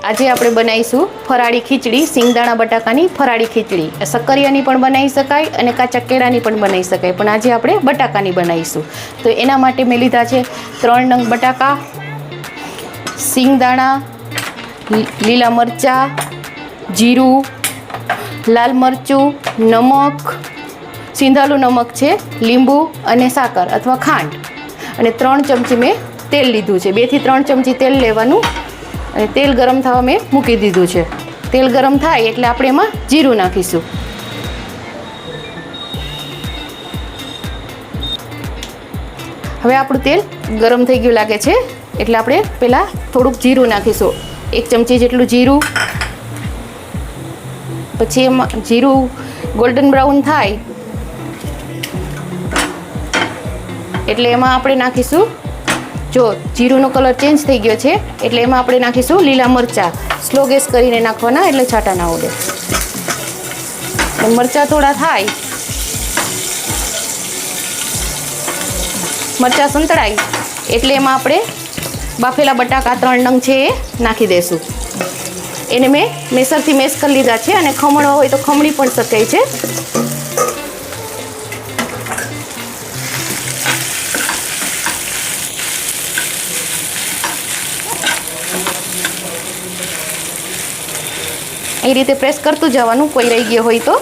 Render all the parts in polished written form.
આજે આપણે બનાવીશું ફરાળી ખીચડી, સિંગદાણા બટાકાની ફરાળી ખીચડી. શક્કરિયાની પણ બનાવી શકાય અને કાચા કેળાની પણ બનાવી શકાય, પણ આજે આપણે બટાકાની બનાવીશું. તો એના માટે મેં લીધા છે 3 નંગ બટાકા, સિંગદાણા, લીલા મરચાં, જીરું, લાલ મરચું, નમક, સિંધાલું નમક છે, લીંબુ અને સાકર અથવા ખાંડ, અને 3 ચમચી મેં તેલ લીધું છે. 2 થી 3 ચમચી તેલ લેવાનું અને તેલ ગરમ થવા મેં મૂકી દીધું છે. તેલ ગરમ થાય એટલે આપણે એમાં જીરું નાખીશું. હવે આપણું તેલ ગરમ થઈ ગયું લાગે છે એટલે આપણે પહેલાં થોડુંક જીરું નાખીશું. 1 ચમચી જેટલું જીરું. પછી એમાં જીરું ગોલ્ડન બ્રાઉન થાય એટલે એમાં આપણે નાખીશું, જો જીરુંનો કલર ચેન્જ થઈ ગયો છે એટલે એમાં આપણે નાખીશું લીલા મરચાં. સ્લો ગેસ કરીને નાખવાના એટલે છાંટા ના ઉડે. મરચાં થોડા થાય, મરચાં સંતળાય એટલે એમાં આપણે બાફેલા બટાકા 3 નંગ છે એ નાખી દઈશું. એને મેં મેસરથી મેશ કરી લીધા છે અને ખમણવા હોય તો ખમણી પણ શકાય છે. એ રીતે પ્રેસ કરતું જવાનું, કોઈ રહી ગયો હોય તો.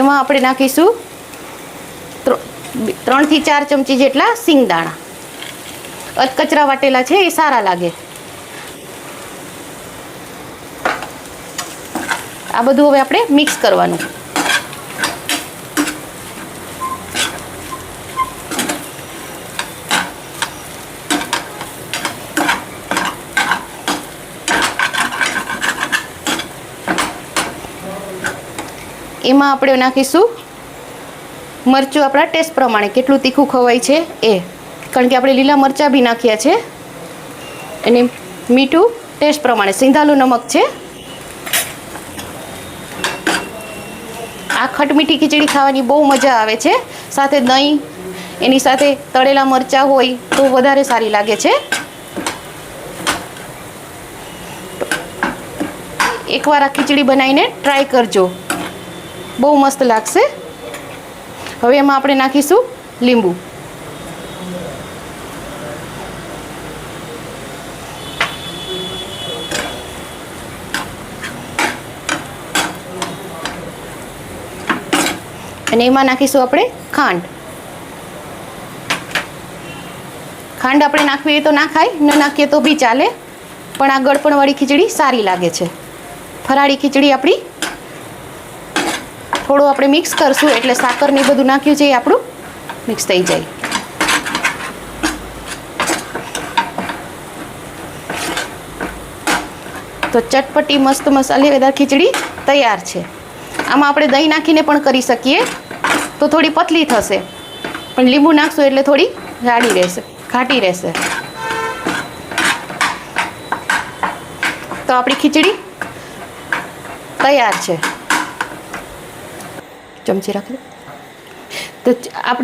એમાં આપણે નાખીશું 3 થી 4 ચમચી જેટલા સિંગદાણા. અધકચરા વાટેલા છે એ સારા લાગે. આ બધું હવે આપણે મિક્સ કરવાનું. એમાં આપણે નાખીશું મરચું આપણા ટેસ્ટ પ્રમાણે, કેટલું તીખું ખવાય છે એ, કારણ કે આપણે લીલા મરચાં બી નાખ્યા છે. અને મીઠું ટેસ્ટ પ્રમાણે, સિંધાલું નમક છે. આ ખટમીઠી ખીચડી ખાવાની બહુ મજા આવે છે. સાથે દહીં, એની સાથે તળેલા મરચાં હોય તો વધારે સારી લાગે છે. એકવાર આ ખીચડી બનાવીને ટ્રાય કરજો, બહુ મસ્ત લાગશે. હવે એમાં આપણે નાખીશું લીંબુ. અને એમાં નાખીશું આપણે ખાંડ. ખાંડ આપણે નાખવી હોય તો નાખાય, ન નાખીએ તો બી ચાલે, પણ આ ગળપણવાળી ખીચડી સારી લાગે છે. ફરાળી ખીચડી આપણી થોડું આપણે મિક્સ કરશું એટલે સાકર ને બધું નાખ્યું છે એ આપણું મિક્સ થઈ જાય. તો ચટપટી મસ્ત મસાલેદાર ખીચડી તૈયાર છે. આમાં આપણે દહીં નાખીને પણ કરી શકીએ તો થોડી પતલી થશે, પણ લીંબુ નાખશું એટલે થોડી જાડી રહેશે, ઘાટી રહેશે. તો આપણી ખીચડી તૈયાર છે. ચમચી રાખી તો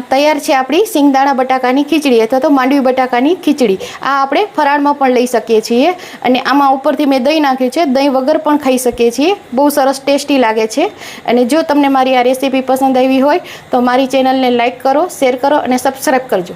તૈયાર છે આપણી સિંગદાણા બટાકાની ખીચડી અથવા તો માંડવી બટાકાની ખીચડી. આ આપણે ફરાળમાં પણ લઈ શકીએ છીએ. અને આમાં ઉપરથી મેં દહીં નાખ્યું છે, દહીં વગર પણ ખાઈ શકીએ છીએ. બહુ સરસ ટેસ્ટી લાગે છે. અને જો તમને મારી આ રેસીપી પસંદ આવી હોય તો મારી ચેનલને લાઈક કરો, શેર કરો અને સબસ્ક્રાઈબ કરજો.